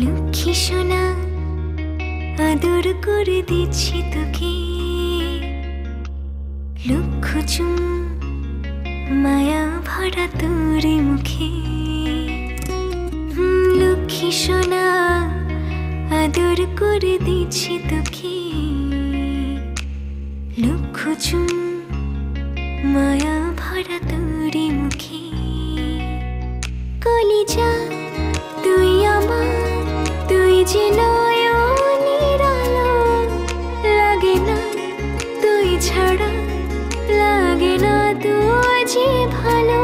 লক্ষ্মী সোনা আদর করে দিচ্ছি তোকে, লক্ষ চুম মায়া ভরা তোর মুখে। লক্ষ্মী সোনা আদর করে দিচ্ছি তোকে, লক্ষ চুম মায়া ভরা তোর মুখে। কলিজা তুই আমার, তুই যে নয়নের আলো, লাগে না তুই ছাড়া, লাগে না তুই যে ভালো।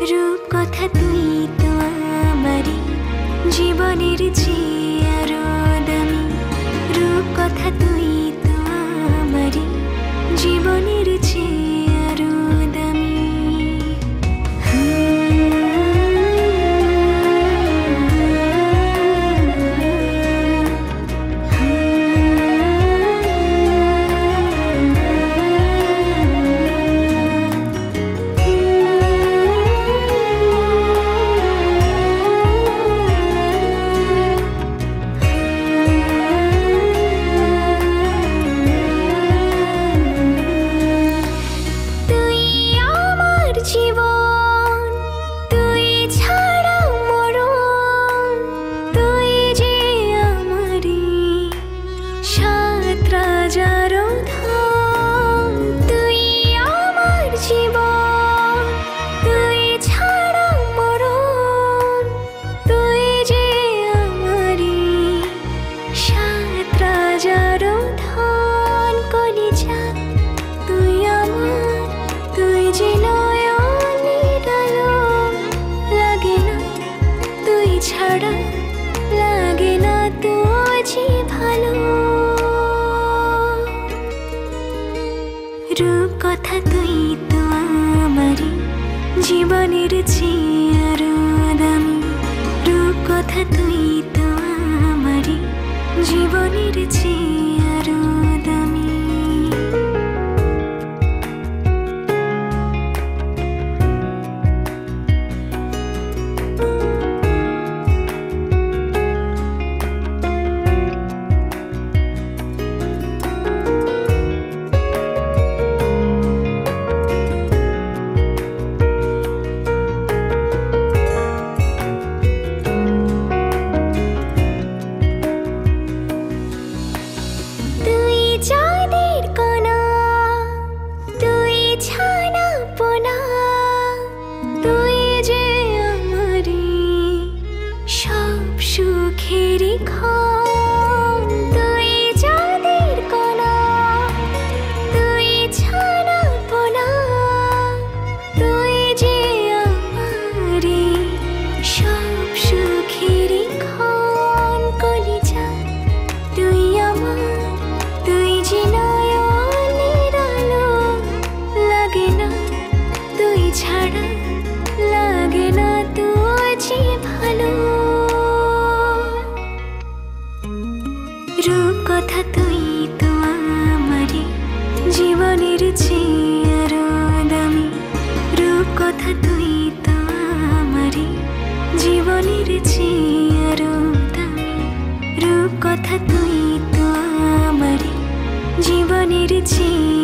রূপ কথা তুই তো আমারই জীবনের চেয়ে আরো দামি, রূপ কথা তুই তো আমারই জীবনের চেয়ে আরো দামি। লাগে না তুই যে ভালো। রূপ কথা তুই তো আমারই জীবনের চেয়ে আরো দামি, রূপ কথা তুই তো আমারই জীবনের চেয়ে আরো দামি। সুখেরি খান তুই যাদের কণা, তুই ছানা পোনা, তুই যে আমারি সব সুখেরি খান। কলিজা তুই আমার, তুই যে নয়নের আলো, লাগে না তুই ছাড়া, লাগে না তুই যে ভালো। রূপ কথা তুই তো আমারই জীবনের চেয়ে আরো দামি, রূপ কথা তুই তো আমারই জীবনের চেয়ে আরো দামি, রূপ কথা তুই তো আমারই জীবনের চেয়ে